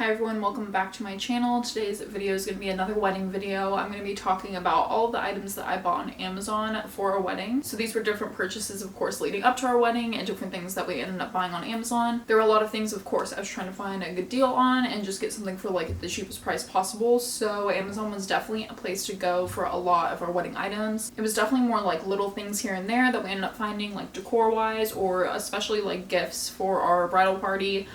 Hi everyone, welcome back to my channel. Today's video is going to be another wedding video. I'm going to be talking about all of the items that I bought on Amazon for a wedding. So these were different purchases, of course, leading up to our wedding and different things that we ended up buying on Amazon. There were a lot of things, of course, I was trying to find a good deal on and just get something for like the cheapest price possible. So Amazon was definitely a place to go for a lot of our wedding items. It was definitely more like little things here and there that we ended up finding, like decor wise, or especially like gifts for our bridal party.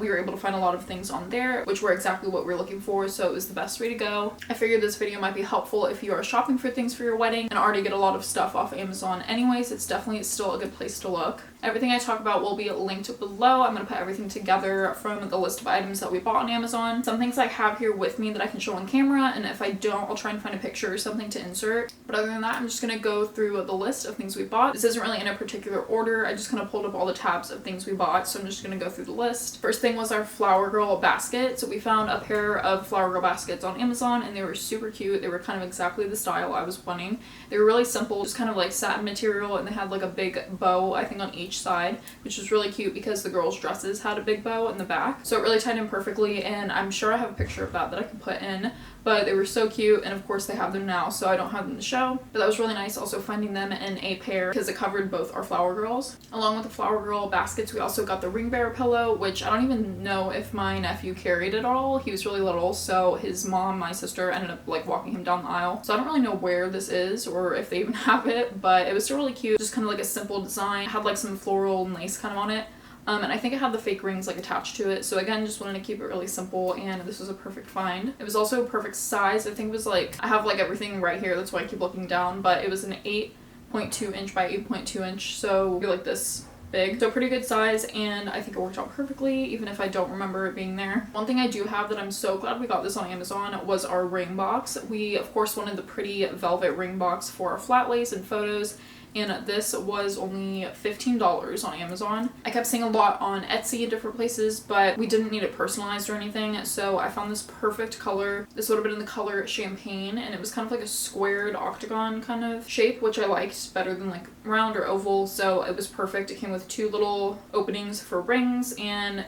We were able to find a lot of things on there, which were exactly what we were looking for, so it was the best way to go. I figured this video might be helpful if you are shopping for things for your wedding and already get a lot of stuff off Amazon anyways. It's definitely still a good place to look. Everything I talk about will be linked below. I'm going to put everything together from the list of items that we bought on Amazon. Some things I have here with me that I can show on camera, and if I don't, I'll try and find a picture or something to insert. But other than that, I'm just going to go through the list of things we bought. This isn't really in a particular order. I just kind of pulled up all the tabs of things we bought, so I'm just going to go through the list. First thing was our Flower Girl basket. So we found a pair of Flower Girl baskets on Amazon, and they were super cute. They were kind of exactly the style I was wanting. They were really simple, just kind of like satin material, and they had like a big bow, I think, on each side, which was really cute because the girls' dresses had a big bow in the back. So it really tied in perfectly, and I'm sure I have a picture of that I can put in. But they were so cute, and of course they have them now, so I don't have them to show. But that was really nice also finding them in a pair because it covered both our Flower Girls. Along with the Flower Girl baskets, we also got the ring bearer pillow, which I don't even know if my nephew carried it all. He was really little, so his mom, my sister, ended up like walking him down the aisle. So I don't really know where this is or if they even have it, but it was still really cute. Just kind of like a simple design. It had like some floral and lace kind of on it. And I think it had the fake rings like attached to it. So again, just wanted to keep it really simple, and this was a perfect find. It was also a perfect size. I think it was like, I have like everything right here, that's why I keep looking down, but it was an 8.2 inch by 8.2 inch. So you're like this big. So pretty good size, and I think it worked out perfectly, even if I don't remember it being there. One thing I do have that I'm so glad we got this on Amazon was our ring box. We of course wanted the pretty velvet ring box for our flat lace and photos, and this was only $15 on Amazon. I kept seeing a lot on Etsy and different places, but we didn't need it personalized or anything, so I found this perfect color. This would have been in the color champagne, and it was kind of like a squared octagon kind of shape, which I liked better than like round or oval, so it was perfect. It came with two little openings for rings, and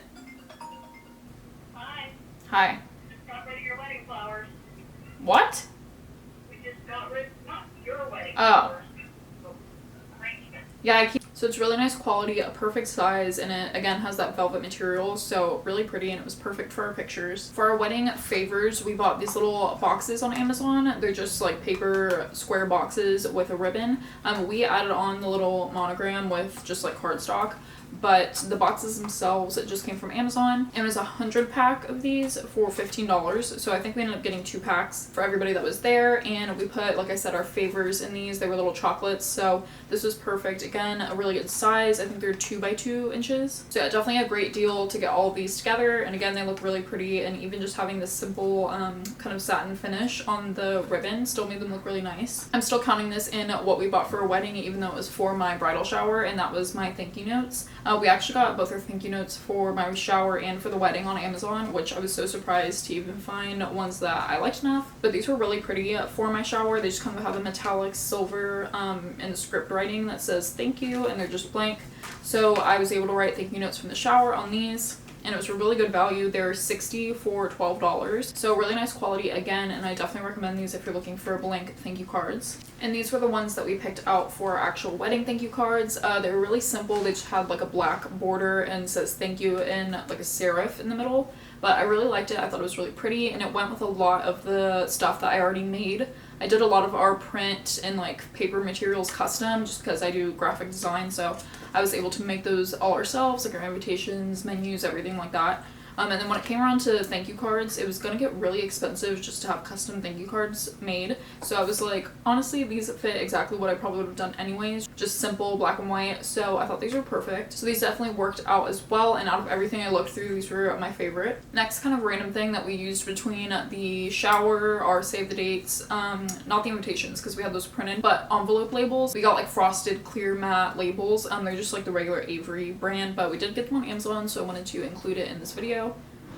Hi. Just got rid of your wedding flowers. What? We just got rid, not your wedding Oh. flowers. Yeah, so it's really nice quality, a perfect size, and it again has that velvet material, so really pretty, and it was perfect for our pictures. For our wedding favors, we bought these little boxes on Amazon. They're just like paper square boxes with a ribbon. We added on the little monogram with just like cardstock, but the boxes themselves, it just came from Amazon. It was 100 pack of these for $15, so I think we ended up getting 2 packs for everybody that was there, and we put, like I said, our favors in these. They were little chocolates, so this was perfect. Again, a really good size. I think they're 2 by 2 inches. So yeah, definitely a great deal to get all of these together, and again, they look really pretty, and even just having this simple kind of satin finish on the ribbon still made them look really nice. I'm still counting this in what we bought for a wedding, even though it was for my bridal shower, and that was my thank you notes. We actually got both our thank you notes for my shower and for the wedding on Amazon, which I was so surprised to even find ones that I liked enough. But these were really pretty for my shower. They just kind of have a metallic silver and script writing that says thank you, and they're just blank. So I was able to write thank you notes from the shower on these, and it was a really good value. They're $60 for $12. So really nice quality again, and I definitely recommend these if you're looking for blank thank you cards. And these were the ones that we picked out for our actual wedding thank you cards. They were really simple. They just had like a black border and says thank you in like a serif in the middle. But I really liked it. I thought it was really pretty, and it went with a lot of the stuff that I already made. I did a lot of our print and like paper materials custom just because I do graphic design, so I was able to make those all ourselves, like our invitations, menus, everything like that. And then when it came around to thank you cards, it was gonna get really expensive just to have custom thank you cards made. So I was like, honestly, these fit exactly what I probably would have done anyways, just simple black and white. So I thought these were perfect. So these definitely worked out as well, and out of everything I looked through, these were my favorite. Next kind of random thing that we used between the shower, our save the dates, not the invitations because we had those printed, but envelope labels. We got like frosted clear matte labels. They're just like the regular Avery brand, but we did get them on Amazon, so I wanted to include it in this video.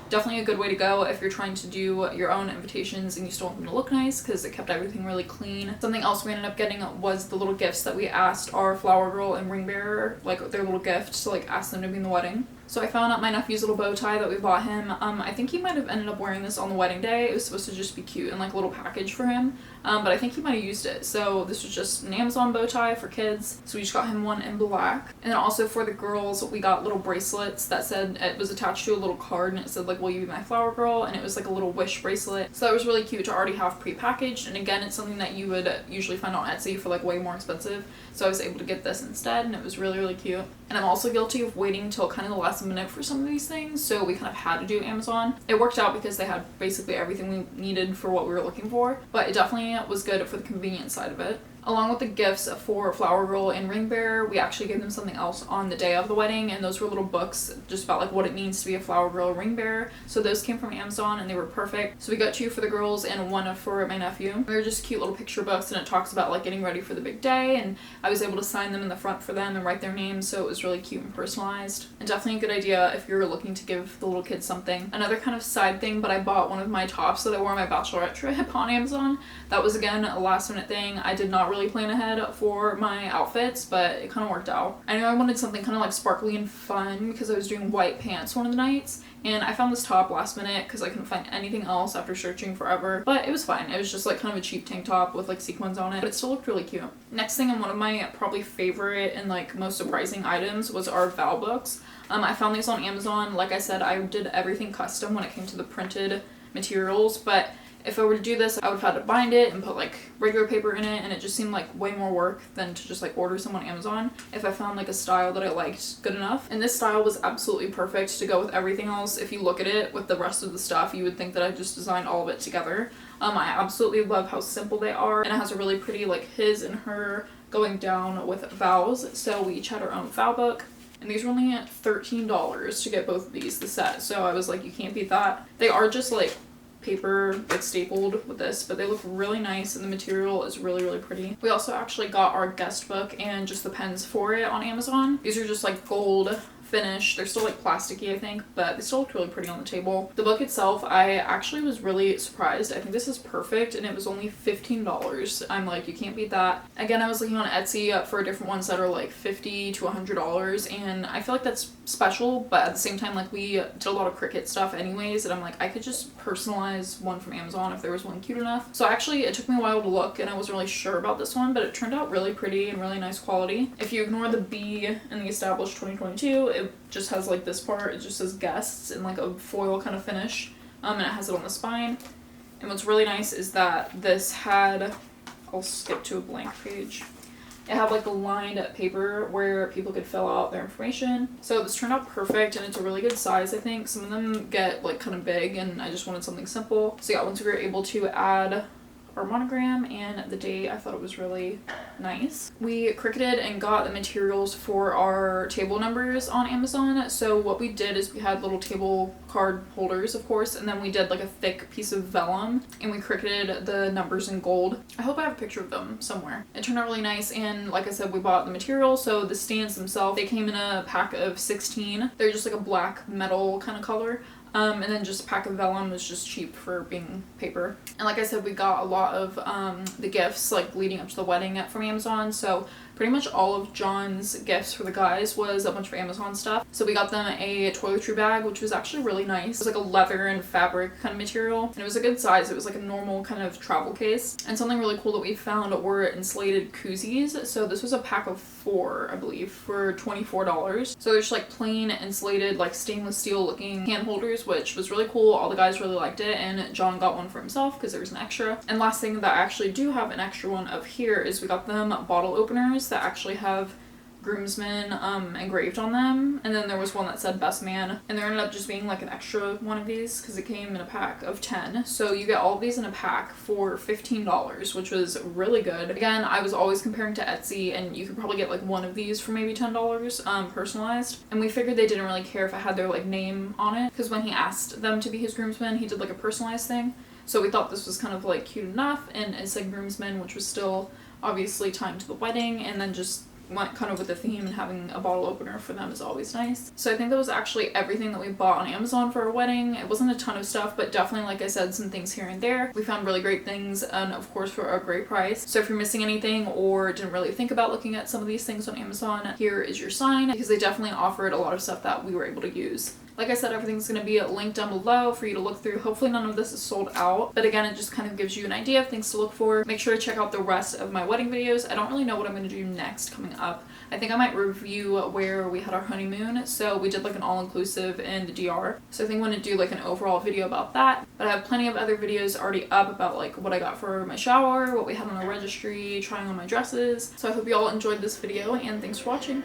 Definitely a good way to go if you're trying to do your own invitations and you still want them to look nice, because it kept everything really clean. Something else we ended up getting was the little gifts that we asked our flower girl and ring bearer, like their little gift to like ask them to be in the wedding. So I found out my nephew's little bow tie that we bought him. I think he might have ended up wearing this on the wedding day. It was supposed to just be cute and like a little package for him. But I think he might have used it. So this was just an Amazon bow tie for kids. So we just got him one in black. And then also for the girls, we got little bracelets that said, it was attached to a little card and it said like, will you be my flower girl? And it was like a little wish bracelet. So that was really cute to already have pre-packaged. And again, it's something that you would usually find on Etsy for like way more expensive. So I was able to get this instead and it was really, really cute. And I'm also guilty of waiting till kind of the last minute for some of these things. So we kind of had to do Amazon. It worked out because they had basically everything we needed for what we were looking for. But it definitely was good for the convenience side of it. Along with the gifts for Flower Girl and Ring Bearer, we actually gave them something else on the day of the wedding, and those were little books just about like what it means to be a Flower Girl or Ring Bearer. So those came from Amazon and they were perfect. So we got 2 for the girls and 1 for my nephew. They were just cute little picture books and it talks about like getting ready for the big day, and I was able to sign them in the front for them and write their names, so it was really cute and personalized. And definitely a good idea if you're looking to give the little kids something. Another kind of side thing, but I bought one of my tops that I wore on my bachelorette trip on Amazon. That was again a last minute thing. I did not really plan ahead for my outfits, but it kind of worked out. I knew I wanted something kind of like sparkly and fun because I was doing white pants one of the nights, and I found this top last minute because I couldn't find anything else after searching forever, but it was fine. It was just like kind of a cheap tank top with like sequins on it, but it still looked really cute. Next thing, and one of my probably favorite and like most surprising items, was our vow books. I found these on Amazon. Like I said, I did everything custom when it came to the printed materials, but if I were to do this, I would have had to bind it and put like regular paper in it, and it just seemed like way more work than to just like order some on Amazon if I found like a style that I liked good enough. And this style was absolutely perfect to go with everything else. If you look at it with the rest of the stuff, you would think that I just designed all of it together. I absolutely love how simple they are, and it has a really pretty like his and her going down with vows. So we each had our own vow book. And these were only at $13 to get both of these, the set. So I was like, you can't beat that. They are just like paper like stapled with this, but they look really nice and the material is really, really pretty. We also actually got our guest book and just the pens for it on Amazon. These are just like gold finish. They're still like plasticky, I think, but they still look really pretty on the table. The book itself, I actually was really surprised. I think this is perfect, and it was only $15. I'm like, you can't beat that. Again, I was looking on Etsy for different ones that are like $50 to $100, and I feel like that's special, but at the same time, like, we did a lot of Cricut stuff anyways, and I'm like, I could just personalize one from Amazon if there was one cute enough. So actually, it took me a while to look, and I wasn't really sure about this one, but it turned out really pretty and really nice quality. If you ignore the B in the established 2022, it just has like this part, it just says guests in like a foil kind of finish, and it has it on the spine. And what's really nice is that this had, I'll skip to a blank page, it had like a lined paper where people could fill out their information. So this turned out perfect, and it's a really good size, I think. Some of them get like kind of big, and I just wanted something simple. So yeah, once we were able to add our monogram and the date, I thought it was really nice. We Cricketed and got the materials for our table numbers on Amazon. So what we did is we had little table card holders, of course, and then we did like a thick piece of vellum, and we Cricketed the numbers in gold. I hope I have a picture of them somewhere. It turned out really nice, and like I said, we bought the material. So the stands themselves, they came in a pack of 16. They're just like a black metal kind of color. And then just a pack of vellum was just cheap for being paper. And like I said, we got a lot of the gifts like leading up to the wedding from Amazon. So pretty much all of John's gifts for the guys was a bunch of Amazon stuff. So we got them a toiletry bag, which was actually really nice. It was like a leather and fabric kind of material, and it was a good size. It was like a normal kind of travel case. And something really cool that we found were insulated koozies. So this was a pack of 4, I believe, for $24. So they're just like plain insulated, like stainless steel looking hand holders, which was really cool. All the guys really liked it, and John got one for himself because there was an extra. And last thing that I actually do have an extra one of here is we got them bottle openers that actually have groomsmen engraved on them, and then there was one that said best man, and there ended up just being like an extra one of these because it came in a pack of 10. So you get all of these in a pack for $15, which was really good. Again, I was always comparing to Etsy, and you could probably get like one of these for maybe $10 personalized, and we figured they didn't really care if it had their like name on it, because when he asked them to be his groomsmen, he did like a personalized thing. So we thought this was kind of like cute enough, and it said groomsmen, which was still obviously timed to the wedding, and then just went kind of with the theme, and having a bottle opener for them is always nice. So I think that was actually everything that we bought on Amazon for our wedding. It wasn't a ton of stuff, but definitely, like I said, some things here and there. We found really great things, and of course for a great price. So if you're missing anything or didn't really think about looking at some of these things on Amazon, here is your sign, because they definitely offered a lot of stuff that we were able to use. Like I said, everything's going to be linked down below for you to look through. Hopefully none of this is sold out, but again, it just kind of gives you an idea of things to look for. Make sure to check out the rest of my wedding videos. I don't really know what I'm going to do next coming up. I think I might review where we had our honeymoon. So we did like an all-inclusive in the DR. So I think I'm going to do like an overall video about that. But I have plenty of other videos already up about like what I got for my shower, what we had on our registry, trying on my dresses. So I hope you all enjoyed this video, and thanks for watching.